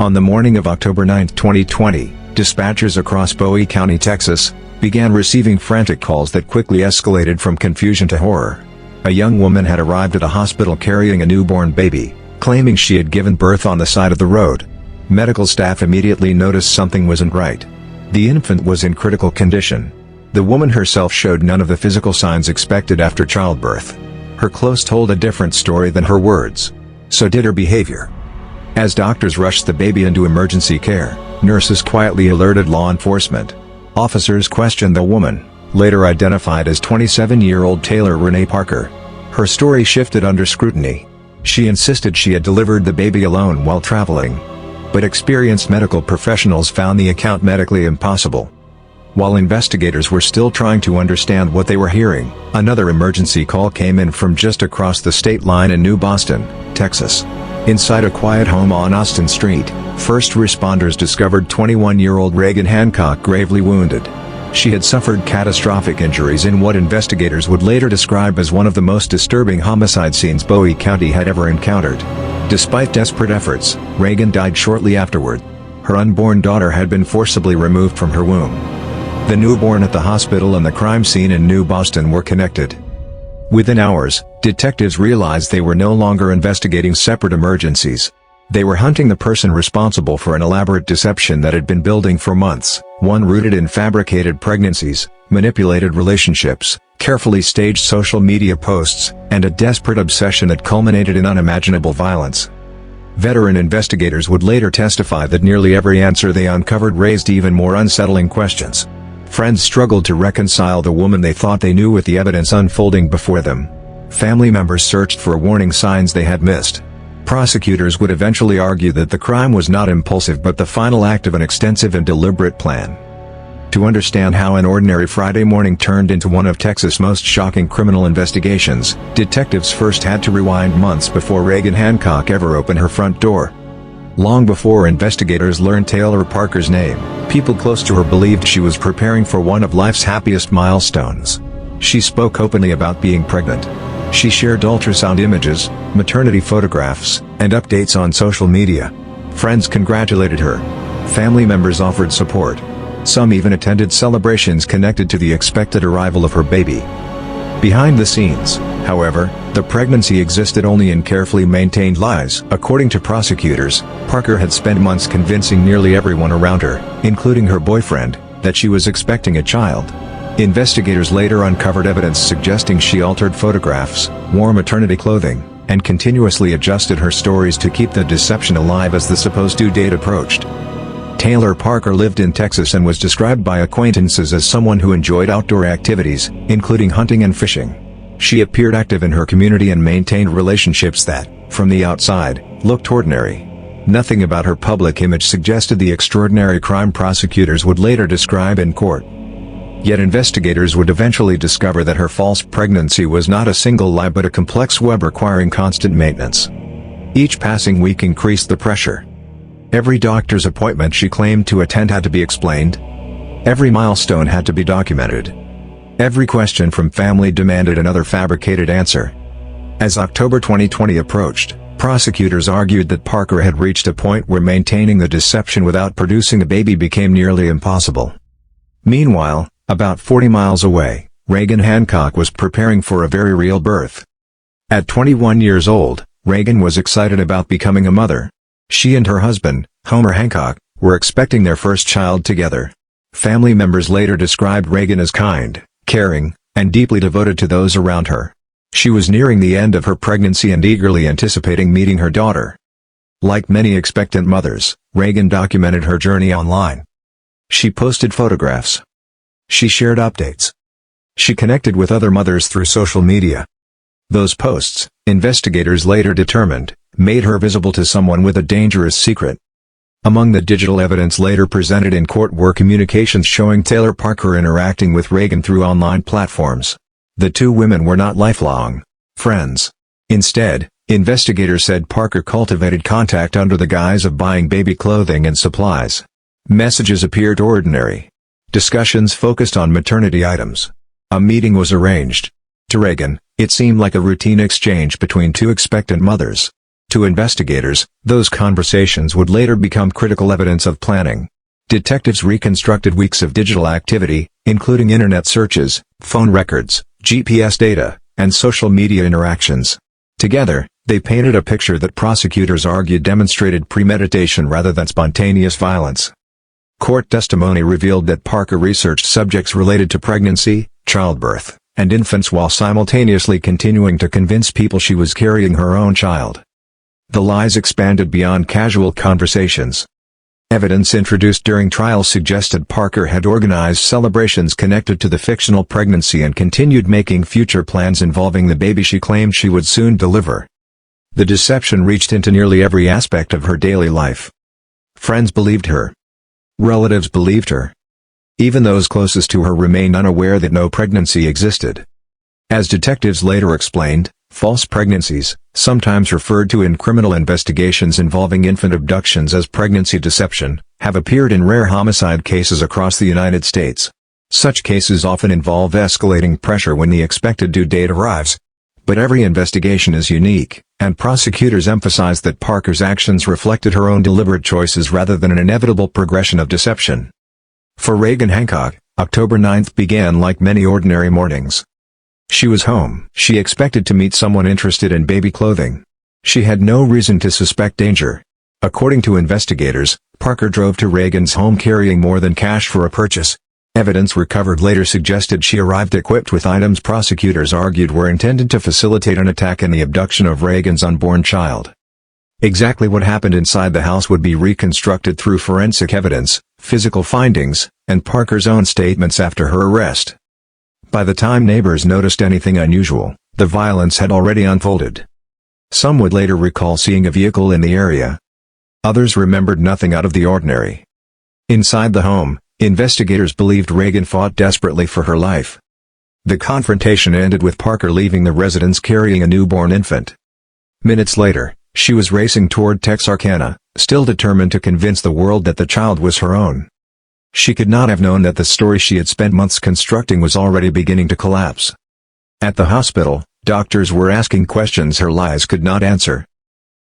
On the morning of October 9, 2020, dispatchers across Bowie County, Texas, began receiving frantic calls that quickly escalated from confusion to horror. A young woman had arrived at a hospital carrying a newborn baby, claiming she had given birth on the side of the road. Medical staff immediately noticed something wasn't right. The infant was in critical condition. The woman herself showed none of the physical signs expected after childbirth. Her clothes told a different story than her words. So did her behavior. As doctors rushed the baby into emergency care, nurses quietly alerted law enforcement. Officers questioned the woman, later identified as 27-year-old Taylor Renee Parker. Her story shifted under scrutiny. She insisted she had delivered the baby alone while traveling. But experienced medical professionals found the account medically impossible. While investigators were still trying to understand what they were hearing, another emergency call came in from just across the state line in New Boston, Texas. Inside a quiet home on Austin Street, first responders discovered 21-year-old Reagan Hancock gravely wounded. She had suffered catastrophic injuries in what investigators would later describe as one of the most disturbing homicide scenes Bowie County had ever encountered. Despite desperate efforts, Reagan died shortly afterward. Her unborn daughter had been forcibly removed from her womb. The newborn at the hospital and the crime scene in New Boston were connected. Within hours, detectives realized they were no longer investigating separate emergencies. They were hunting the person responsible for an elaborate deception that had been building for months, one rooted in fabricated pregnancies, manipulated relationships, carefully staged social media posts, and a desperate obsession that culminated in unimaginable violence. Veteran investigators would later testify that nearly every answer they uncovered raised even more unsettling questions. Friends struggled to reconcile the woman they thought they knew with the evidence unfolding before them. Family members searched for warning signs they had missed. Prosecutors would eventually argue that the crime was not impulsive but the final act of an extensive and deliberate plan. To understand how an ordinary Friday morning turned into one of Texas' most shocking criminal investigations, detectives first had to rewind months before Reagan Hancock ever opened her front door. Long before investigators learned Taylor Parker's name, people close to her believed she was preparing for one of life's happiest milestones. She spoke openly about being pregnant. She shared ultrasound images, maternity photographs, and updates on social media. Friends congratulated her. Family members offered support. Some even attended celebrations connected to the expected arrival of her baby. Behind the scenes, however, the pregnancy existed only in carefully maintained lies. According to prosecutors, Parker had spent months convincing nearly everyone around her, including her boyfriend, that she was expecting a child. Investigators later uncovered evidence suggesting she altered photographs, wore maternity clothing, and continuously adjusted her stories to keep the deception alive as the supposed due date approached. Taylor Parker lived in Texas and was described by acquaintances as someone who enjoyed outdoor activities, including hunting and fishing. She appeared active in her community and maintained relationships that, from the outside, looked ordinary. Nothing about her public image suggested the extraordinary crime prosecutors would later describe in court. Yet investigators would eventually discover that her false pregnancy was not a single lie but a complex web requiring constant maintenance. Each passing week increased the pressure. Every doctor's appointment she claimed to attend had to be explained. Every milestone had to be documented. Every question from family demanded another fabricated answer. As October 2020 approached, prosecutors argued that Parker had reached a point where maintaining the deception without producing a baby became nearly impossible. Meanwhile, about 40 miles away, Reagan Hancock was preparing for a very real birth. At 21 years old, Reagan was excited about becoming a mother. She and her husband, Homer Hancock, were expecting their first child together. Family members later described Reagan as kind, caring, and deeply devoted to those around her. She was nearing the end of her pregnancy and eagerly anticipating meeting her daughter. Like many expectant mothers, Reagan documented her journey online. She posted photographs. She shared updates. She connected with other mothers through social media. Those posts, investigators later determined, made her visible to someone with a dangerous secret. Among the digital evidence later presented in court were communications showing Taylor Parker interacting with Reagan through online platforms. The two women were not lifelong friends. Instead, investigators said Parker cultivated contact under the guise of buying baby clothing and supplies. Messages appeared ordinary. Discussions focused on maternity items. A meeting was arranged. To Reagan, it seemed like a routine exchange between two expectant mothers. To investigators, those conversations would later become critical evidence of planning. Detectives reconstructed weeks of digital activity, including internet searches, phone records, GPS data, and social media interactions. Together, they painted a picture that prosecutors argued demonstrated premeditation rather than spontaneous violence. Court testimony revealed that Parker researched subjects related to pregnancy, childbirth, and infants while simultaneously continuing to convince people she was carrying her own child. The lies expanded beyond casual conversations. Evidence introduced during trial suggested Parker had organized celebrations connected to the fictional pregnancy and continued making future plans involving the baby she claimed she would soon deliver. The deception reached into nearly every aspect of her daily life. Friends believed her. Relatives believed her. Even those closest to her remained unaware that no pregnancy existed. As detectives later explained, false pregnancies, sometimes referred to in criminal investigations involving infant abductions as pregnancy deception, have appeared in rare homicide cases across the United States. Such cases often involve escalating pressure when the expected due date arrives. But every investigation is unique, and prosecutors emphasize that Parker's actions reflected her own deliberate choices rather than an inevitable progression of deception. For Reagan Hancock, October 9th began like many ordinary mornings. She was home. She expected to meet someone interested in baby clothing. She had no reason to suspect danger. According to investigators, Parker drove to Reagan's home carrying more than cash for a purchase. Evidence recovered later suggested she arrived equipped with items prosecutors argued were intended to facilitate an attack in the abduction of Reagan's unborn child. Exactly what happened inside the house would be reconstructed through forensic evidence, physical findings, and Parker's own statements after her arrest. By the time neighbors noticed anything unusual, the violence had already unfolded. Some would later recall seeing a vehicle in the area. Others remembered nothing out of the ordinary. Inside the home, investigators believed Reagan fought desperately for her life. The confrontation ended with Parker leaving the residence carrying a newborn infant. Minutes later, she was racing toward Texarkana, still determined to convince the world that the child was her own. She could not have known that the story she had spent months constructing was already beginning to collapse. At the hospital, doctors were asking questions her lies could not answer.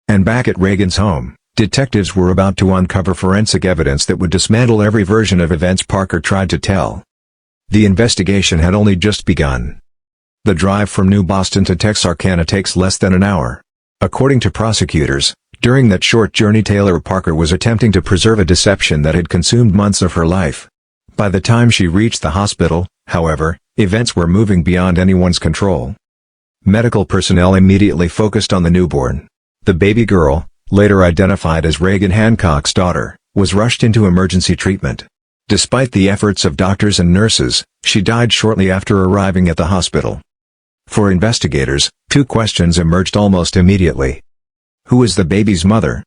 And back at Reagan's home, detectives were about to uncover forensic evidence that would dismantle every version of events Parker tried to tell. The investigation had only just begun. The drive from New Boston to Texarkana takes less than an hour. According to prosecutors, during that short journey Taylor Parker was attempting to preserve a deception that had consumed months of her life. By the time she reached the hospital, however, events were moving beyond anyone's control. Medical personnel immediately focused on the newborn. The baby girl, later identified as Reagan Hancock's daughter, was rushed into emergency treatment. Despite the efforts of doctors and nurses, she died shortly after arriving at the hospital. For investigators, two questions emerged almost immediately. Who was the baby's mother?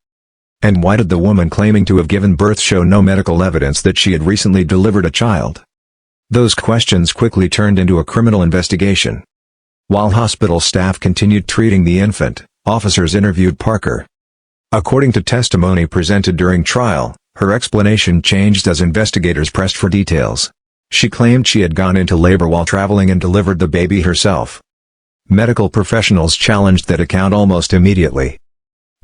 And why did the woman claiming to have given birth show no medical evidence that she had recently delivered a child? Those questions quickly turned into a criminal investigation. While hospital staff continued treating the infant, officers interviewed Parker. According to testimony presented during trial, her explanation changed as investigators pressed for details. She claimed she had gone into labor while traveling and delivered the baby herself. Medical professionals challenged that account almost immediately.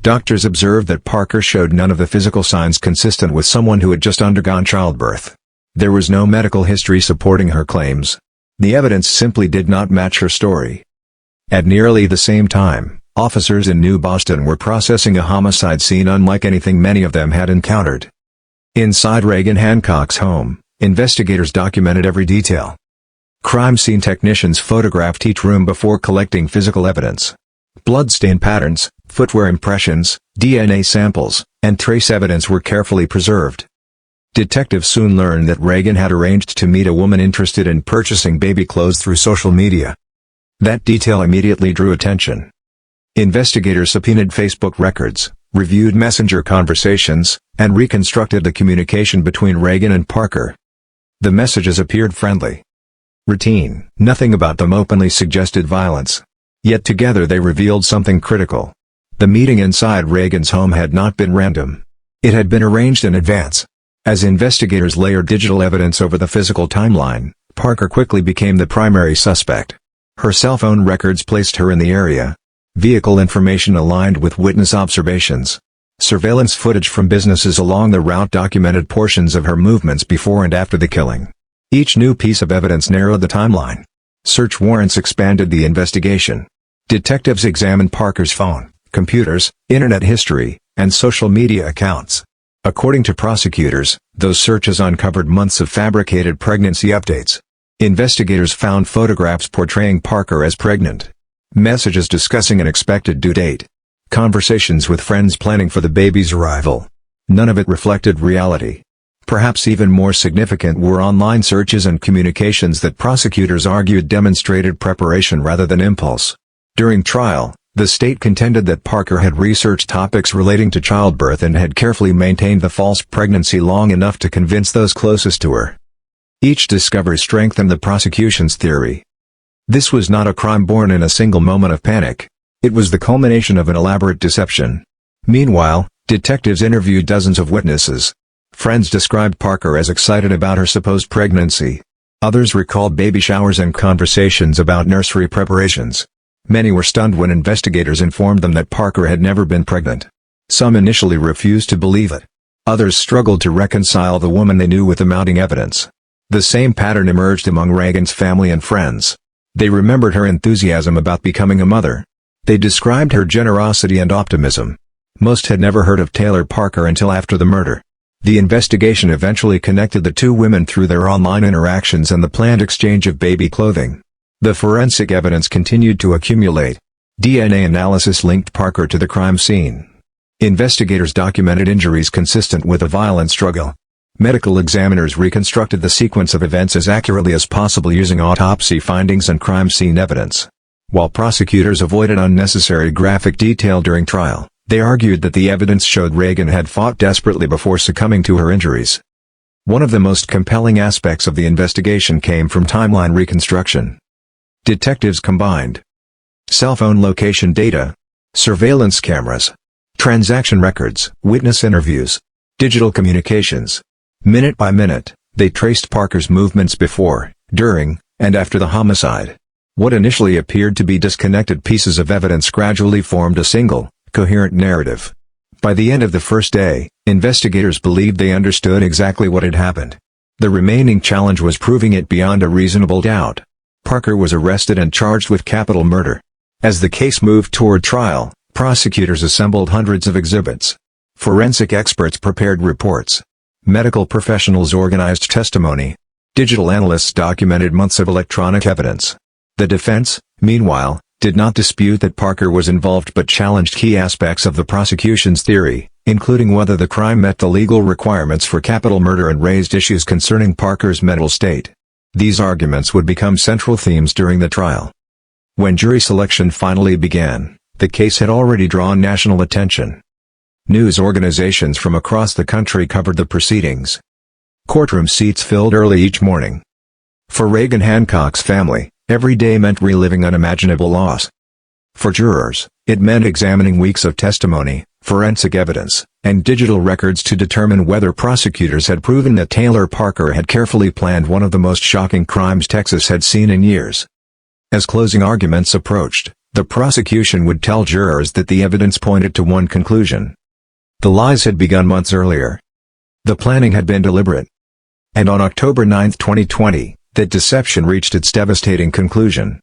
Doctors observed that Parker showed none of the physical signs consistent with someone who had just undergone childbirth. There was no medical history supporting her claims. The evidence simply did not match her story. At nearly the same time, officers in New Boston were processing a homicide scene unlike anything many of them had encountered. Inside Reagan Hancock's home, investigators documented every detail. Crime scene technicians photographed each room before collecting physical evidence. Bloodstain patterns, footwear impressions, DNA samples, and trace evidence were carefully preserved. Detectives soon learned that Reagan had arranged to meet a woman interested in purchasing baby clothes through social media. That detail immediately drew attention. Investigators subpoenaed Facebook records, reviewed messenger conversations, and reconstructed the communication between Reagan and Parker. The messages appeared friendly. Routine. Nothing about them openly suggested violence. Yet together they revealed something critical. The meeting inside Reagan's home had not been random. It had been arranged in advance. As investigators layered digital evidence over the physical timeline, Parker quickly became the primary suspect. Her cell phone records placed her in the area. Vehicle information aligned with witness observations. Surveillance footage from businesses along the route documented portions of her movements before and after the killing. Each new piece of evidence narrowed the timeline. Search warrants expanded the investigation. Detectives examined Parker's phone, computers, internet history, and social media accounts. According to prosecutors, those searches uncovered months of fabricated pregnancy updates. Investigators found photographs portraying Parker as pregnant. Messages discussing an expected due date. Conversations with friends planning for the baby's arrival. None of it reflected reality. Perhaps even more significant were online searches and communications that prosecutors argued demonstrated preparation rather than impulse. During trial, the state contended that Parker had researched topics relating to childbirth and had carefully maintained the false pregnancy long enough to convince those closest to her. Each discovery strengthened the prosecution's theory. This was not a crime born in a single moment of panic. It was the culmination of an elaborate deception. Meanwhile, detectives interviewed dozens of witnesses. Friends described Parker as excited about her supposed pregnancy. Others recalled baby showers and conversations about nursery preparations. Many were stunned when investigators informed them that Parker had never been pregnant. Some initially refused to believe it. Others struggled to reconcile the woman they knew with the mounting evidence. The same pattern emerged among Reagan's family and friends. They remembered her enthusiasm about becoming a mother. They described her generosity and optimism. Most had never heard of Taylor Parker until after the murder. The investigation eventually connected the two women through their online interactions and the planned exchange of baby clothing. The forensic evidence continued to accumulate. DNA analysis linked Parker to the crime scene. Investigators documented injuries consistent with a violent struggle. Medical examiners reconstructed the sequence of events as accurately as possible using autopsy findings and crime scene evidence. While prosecutors avoided unnecessary graphic detail during trial, they argued that the evidence showed Reagan had fought desperately before succumbing to her injuries. One of the most compelling aspects of the investigation came from timeline reconstruction. Detectives combined cell phone location data, surveillance cameras, transaction records, witness interviews, digital communications. Minute by minute, they traced Parker's movements before, during, and after the homicide. What initially appeared to be disconnected pieces of evidence gradually formed a single, coherent narrative. By the end of the first day, investigators believed they understood exactly what had happened. The remaining challenge was proving it beyond a reasonable doubt. Parker was arrested and charged with capital murder. As the case moved toward trial, prosecutors assembled hundreds of exhibits. Forensic experts prepared reports. Medical professionals organized testimony. Digital analysts documented months of electronic evidence. The defense, meanwhile, did not dispute that Parker was involved but challenged key aspects of the prosecution's theory, including whether the crime met the legal requirements for capital murder and raised issues concerning Parker's mental state. These arguments would become central themes during the trial. When jury selection finally began, the case had already drawn national attention. News organizations from across the country covered the proceedings. Courtroom seats filled early each morning. For Reagan Hancock's family, every day meant reliving unimaginable loss. For jurors, it meant examining weeks of testimony, forensic evidence, and digital records to determine whether prosecutors had proven that Taylor Parker had carefully planned one of the most shocking crimes Texas had seen in years. As closing arguments approached, the prosecution would tell jurors that the evidence pointed to one conclusion. The lies had begun months earlier. The planning had been deliberate. And on October 9, 2020, that deception reached its devastating conclusion.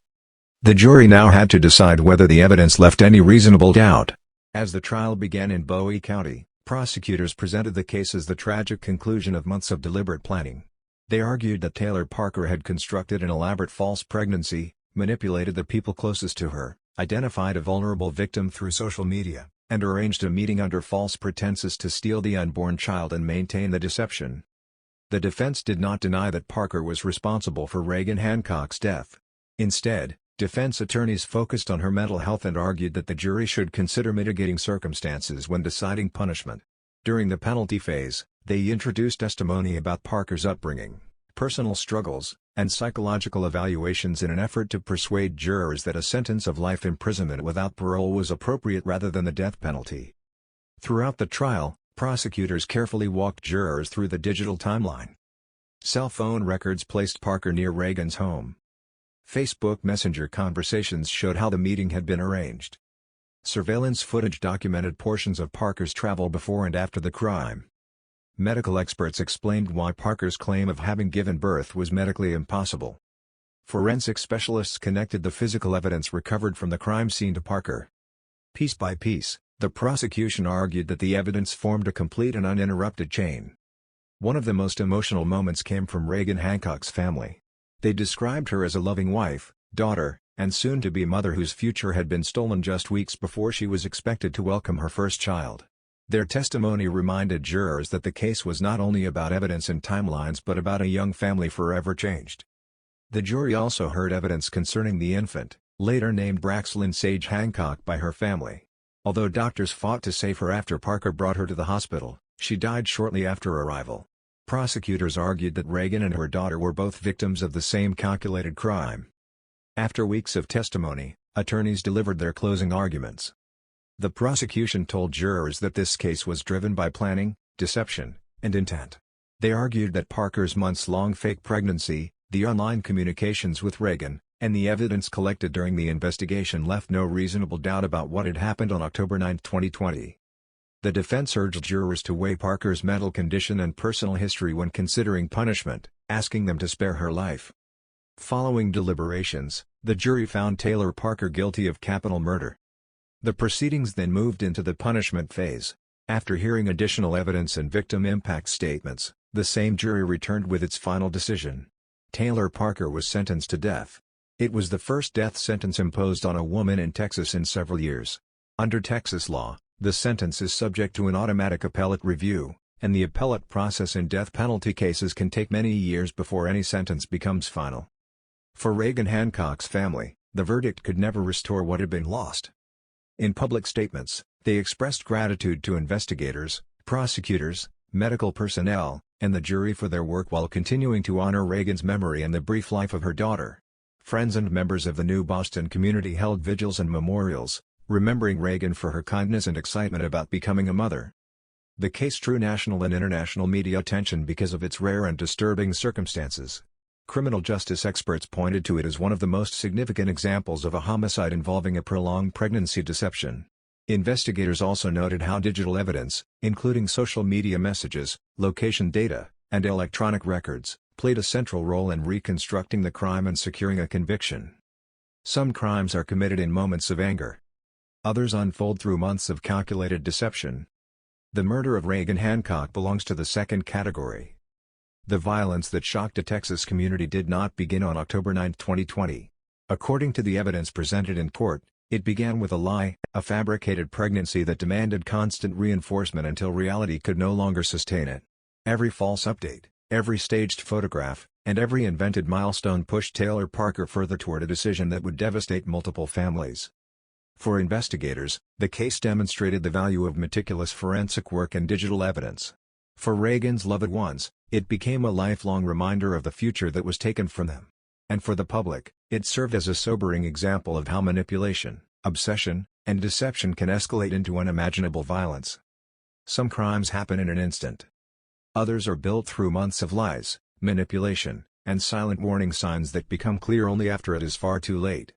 The jury now had to decide whether the evidence left any reasonable doubt. As the trial began in Bowie County, prosecutors presented the case as the tragic conclusion of months of deliberate planning. They argued that Taylor Parker had constructed an elaborate false pregnancy, manipulated the people closest to her, identified a vulnerable victim through social media, and arranged a meeting under false pretenses to steal the unborn child and maintain the deception. The defense did not deny that Parker was responsible for Reagan Hancock's death. Instead, defense attorneys focused on her mental health and argued that the jury should consider mitigating circumstances when deciding punishment. During the penalty phase, they introduced testimony about Parker's upbringing, personal struggles, and psychological evaluations in an effort to persuade jurors that a sentence of life imprisonment without parole was appropriate rather than the death penalty. Throughout the trial, prosecutors carefully walked jurors through the digital timeline. Cell phone records placed Parker near Reagan's home. Facebook Messenger conversations showed how the meeting had been arranged. Surveillance footage documented portions of Parker's travel before and after the crime. Medical experts explained why Parker's claim of having given birth was medically impossible. Forensic specialists connected the physical evidence recovered from the crime scene to Parker. Piece by piece, the prosecution argued that the evidence formed a complete and uninterrupted chain. One of the most emotional moments came from Reagan Hancock's family. They described her as a loving wife, daughter, and soon-to-be mother whose future had been stolen just weeks before she was expected to welcome her first child. Their testimony reminded jurors that the case was not only about evidence and timelines but about a young family forever changed. The jury also heard evidence concerning the infant, later named Braxlyn Sage Hancock by her family. Although doctors fought to save her after Parker brought her to the hospital, she died shortly after arrival. Prosecutors argued that Reagan and her daughter were both victims of the same calculated crime. After weeks of testimony, attorneys delivered their closing arguments. The prosecution told jurors that this case was driven by planning, deception, and intent. They argued that Parker's months-long fake pregnancy, the online communications with Reagan, and the evidence collected during the investigation left no reasonable doubt about what had happened on October 9, 2020. The defense urged jurors to weigh Parker's mental condition and personal history when considering punishment, asking them to spare her life. Following deliberations, the jury found Taylor Parker guilty of capital murder. The proceedings then moved into the punishment phase. After hearing additional evidence and victim impact statements, the same jury returned with its final decision. Taylor Parker was sentenced to death. It was the first death sentence imposed on a woman in Texas in several years. Under Texas law, the sentence is subject to an automatic appellate review, and the appellate process in death penalty cases can take many years before any sentence becomes final. For Reagan Hancock's family, the verdict could never restore what had been lost. In public statements, they expressed gratitude to investigators, prosecutors, medical personnel, and the jury for their work while continuing to honor Reagan's memory and the brief life of her daughter. Friends and members of the New Boston community held vigils and memorials, remembering Reagan for her kindness and excitement about becoming a mother. The case drew national and international media attention because of its rare and disturbing circumstances. Criminal justice experts pointed to it as one of the most significant examples of a homicide involving a prolonged pregnancy deception. Investigators also noted how digital evidence, including social media messages, location data, and electronic records, played a central role in reconstructing the crime and securing a conviction. Some crimes are committed in moments of anger. Others unfold through months of calculated deception. The murder of Reagan Hancock belongs to the second category. The violence that shocked a Texas community did not begin on October 9, 2020. According to the evidence presented in court, it began with a lie, a fabricated pregnancy that demanded constant reinforcement until reality could no longer sustain it. Every false update, every staged photograph, and every invented milestone pushed Taylor Parker further toward a decision that would devastate multiple families. For investigators, the case demonstrated the value of meticulous forensic work and digital evidence. For Reagan's loved ones, it became a lifelong reminder of the future that was taken from them. And for the public, it served as a sobering example of how manipulation, obsession, and deception can escalate into unimaginable violence. Some crimes happen in an instant. Others are built through months of lies, manipulation, and silent warning signs that become clear only after it is far too late.